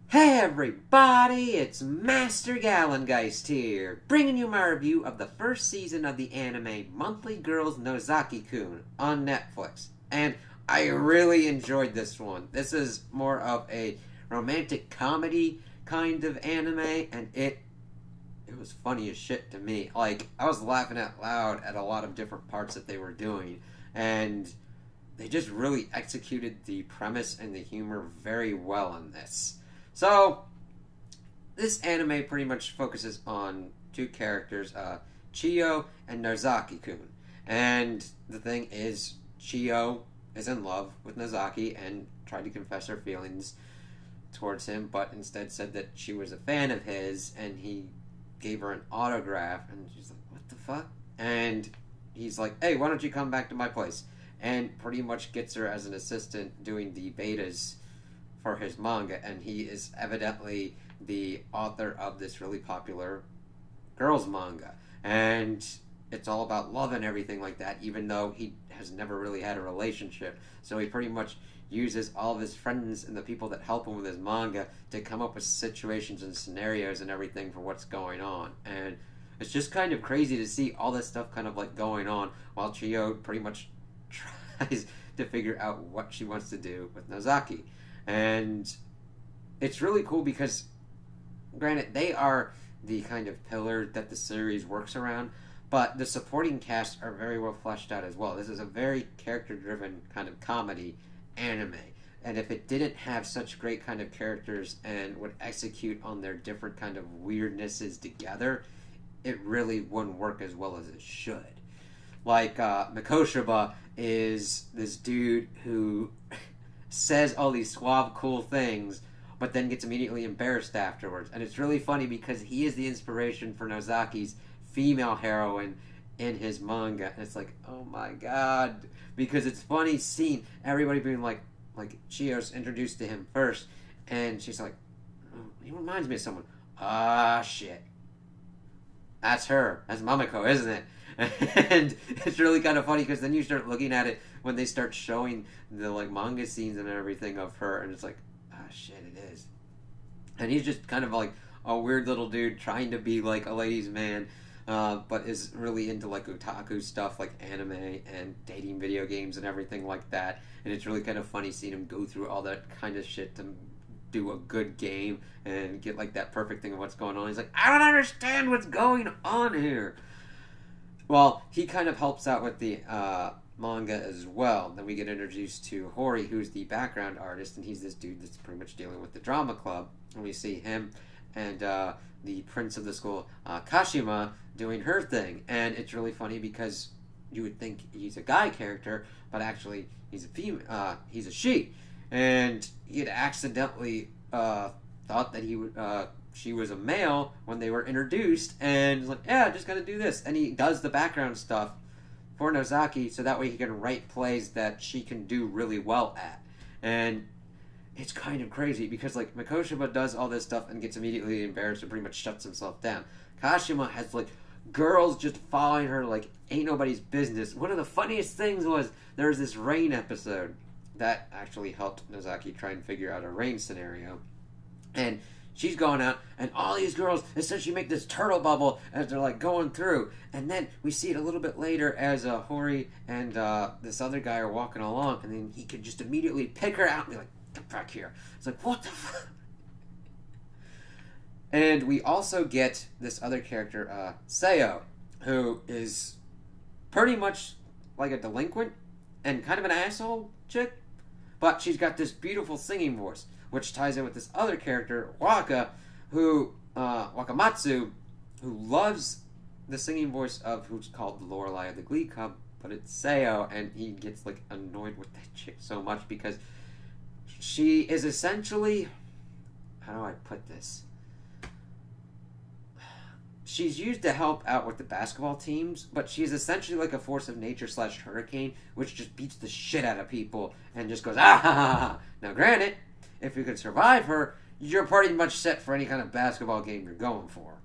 Hey everybody, it's Master Gallengeist here, bringing you my review of the first season of the anime Monthly Girls Nozaki Kun on Netflix. And I really enjoyed this one. This is more of a romantic comedy kind of anime, and it was funny as shit to me. Like, I was laughing out loud at a lot of different parts that they were doing, and they just really executed the premise and the humor very well in this. So, this anime pretty much focuses on two characters, Chiyo and Nozaki Kun. And the thing is, Chiyo is in love with Nozaki and tried to confess her feelings towards him, but instead said that she was a fan of his, and he gave her an autograph, and she's like, what the fuck? And he's like, hey, why don't you come back to my place? And pretty much gets her as an assistant doing the betas for his manga, and he is evidently the author of this really popular girls manga, and it's all about love and everything like that, even though he has never really had a relationship. So he pretty much uses all of his friends and the people that help him with his manga to come up with situations and scenarios and everything for what's going on. And it's just kind of crazy to see all this stuff kind of like going on while Chiyo pretty much tries to figure out what she wants to do with Nozaki. And it's really cool because, granted, they are the kind of pillar that the series works around, but the supporting cast are very well fleshed out as well. This is a very character-driven kind of comedy anime, and if it didn't have such great kind of characters and would execute on their different kind of weirdnesses together, it really wouldn't work as well as it should. Like, Mikoshiba is this dude who says all these suave, cool things, but then gets immediately embarrassed afterwards. And it's really funny because he is the inspiration for Nozaki's female heroine in his manga. And it's like, oh my god. Because it's funny seeing everybody being like Chiyo's introduced to him first, and she's like, oh, he reminds me of someone. Ah, shit. That's her. That's Mamiko, isn't it? And it's really kind of funny because then you start looking at it when they start showing the like manga scenes and everything of her, and it's like, ah, shit, it is. And he's just kind of like a weird little dude trying to be like a ladies' man, but is really into like otaku stuff like anime and dating video games and everything like that. And it's really kind of funny seeing him go through all that kind of shit to do a good game and get like that perfect thing of what's going on. He's like, I don't understand what's going on here. Well, he kind of helps out with the manga as well. Then we get introduced to Hori, who's the background artist, and he's this dude that's pretty much dealing with the drama club. And we see him and the prince of the school, Kashima, doing her thing. And it's really funny because you would think he's a guy character, but actually he's a female. He's a she, and he had accidentally thought that he would. She was a male when they were introduced, and he's like, yeah, just gotta do this. And he does the background stuff for Nozaki so that way he can write plays that she can do really well at. And it's kind of crazy because like Mikoshiba does all this stuff and gets immediately embarrassed and pretty much shuts himself down. Kashima has like girls just following her like ain't nobody's business. One of the funniest things was there was this rain episode that actually helped Nozaki try and figure out a rain scenario. And she's going out, and all these girls essentially make this turtle bubble as they're like going through. And then we see it a little bit later as Hori and this other guy are walking along, and then he could just immediately pick her out and be like, get back here. It's like, what the fuck? And we also get this other character, Seo, who is pretty much like a delinquent and kind of an asshole chick, but she's got this beautiful singing voice, which ties in with this other character, Waka, who, Wakamatsu, who loves the singing voice of who's called the Lorelei of the Glee Club, but it's Seo, and he gets, like, annoyed with that chick so much because she is essentially, how do I put this? She's used to help out with the basketball teams, but she's essentially like a force of nature / hurricane, which just beats the shit out of people and just goes, ah ha ha ha. Now granted, if you can survive her, you're pretty much set for any kind of basketball game you're going for.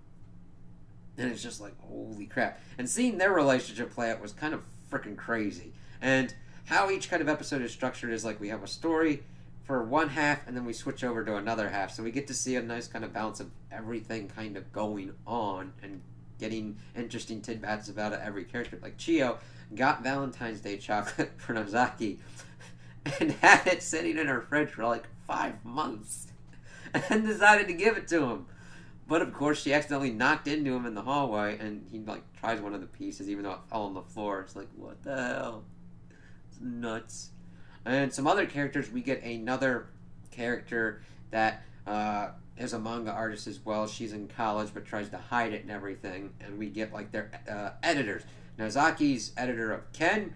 And it's just like, holy crap. And seeing their relationship play out was kind of freaking crazy. And how each kind of episode is structured is like we have a story for one half, and then we switch over to another half. So we get to see a nice kind of balance of everything kind of going on and getting interesting tidbits about every character. Like Chio got Valentine's Day chocolate for Nozaki and had it sitting in her fridge for like 5 months and decided to give it to him. But of course, she accidentally knocked into him in the hallway, and he like tries one of the pieces, even though it fell on the floor. It's like, what the hell? It's nuts. And some other characters, we get another character that is a manga artist as well. She's in college, but tries to hide it and everything. And we get like their editors. Nozaki's editor of Ken,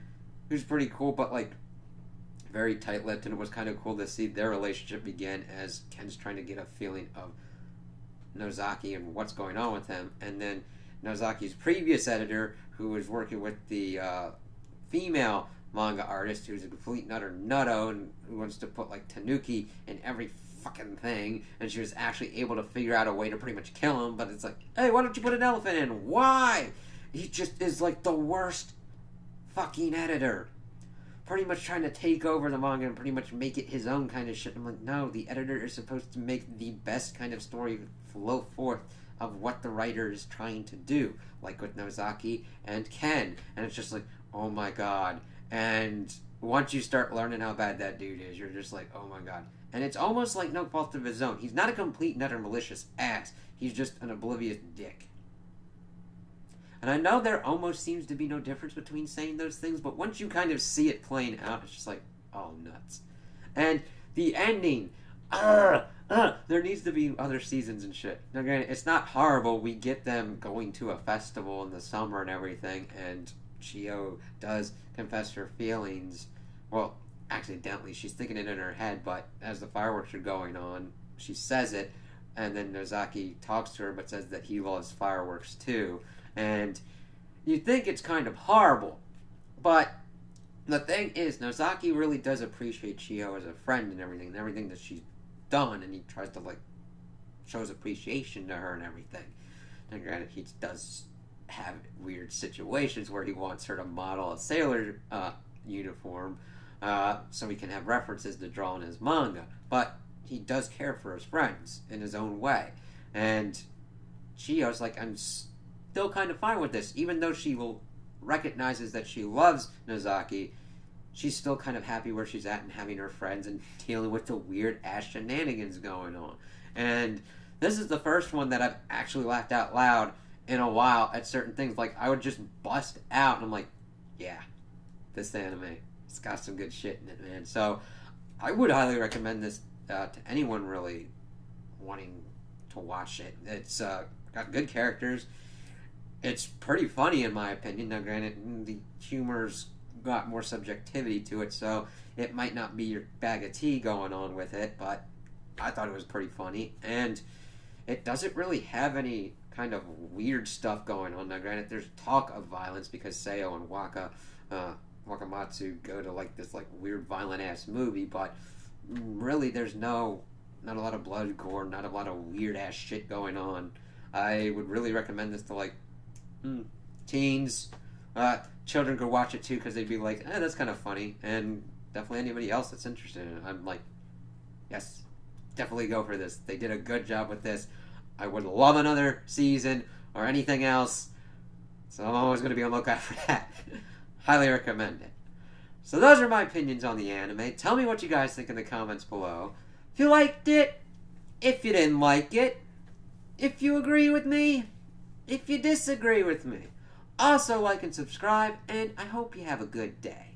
who's pretty cool, but like very tight-lipped, and it was kind of cool to see their relationship begin as Ken's trying to get a feeling of Nozaki and what's going on with him. And then Nozaki's previous editor, who was working with the female manga artist, who's a complete nutto and who wants to put like Tanuki in every fucking thing, and she was actually able to figure out a way to pretty much kill him. But it's like, hey, why don't you put an elephant in? Why? He just is like the worst fucking editor, pretty much trying to take over the manga and pretty much make it his own kind of shit. I'm like, no, the editor is supposed to make the best kind of story flow forth of what the writer is trying to do, like with Nozaki and Ken. And it's just like, oh my god. And once you start learning how bad that dude is, you're just like, oh my god. And it's almost like no fault of his own. He's not a complete nutter malicious ass. He's just an oblivious dick. And I know there almost seems to be no difference between saying those things, but once you kind of see it playing out, it's just like, oh, nuts. And the ending, there needs to be other seasons and shit. Now, granted, it's not horrible. We get them going to a festival in the summer and everything, and Chio does confess her feelings. Well, accidentally, she's thinking it in her head, but as the fireworks are going on, she says it, and then Nozaki talks to her but says that he loves fireworks too. And you think it's kind of horrible, but the thing is, Nozaki really does appreciate Chio as a friend and everything that she's done, and he tries to like shows appreciation to her and everything. And granted, he does have weird situations where he wants her to model a sailor uniform so he can have references to draw in his manga, but he does care for his friends in his own way. And Chio's like, I'm still kind of fine with this, even though she recognizes that she loves Nozaki. She's still kind of happy where she's at and having her friends and dealing with the weird ass shenanigans going on. And this is the first one that I've actually laughed out loud in a while at certain things. Like, I would just bust out and I'm like, yeah, this anime, it's got some good shit in it, man. So I would highly recommend this to anyone really wanting to watch it. It's got good characters. It's pretty funny in my opinion. Now granted, the humor's got more subjectivity to it, so it might not be your bag of tea going on with it, but I thought it was pretty funny. And it doesn't really have any kind of weird stuff going on. Now granted, there's talk of violence because Seo and Wakamatsu go to like this like weird violent ass movie, but really there's not a lot of blood, gore, not a lot of weird ass shit going on. I would really recommend this to like teens. Children could watch it too because they'd be like, that's kind of funny. And definitely anybody else that's interested in it, I'm like, yes, definitely go for this. They did a good job with this. I would love another season or anything else, so I'm always going to be on the lookout for that. Highly recommend it. So those are my opinions on the anime. Tell me what you guys think in the comments below. If you liked it, if you didn't like it, if you agree with me, if you disagree with me. Also like and subscribe, and I hope you have a good day.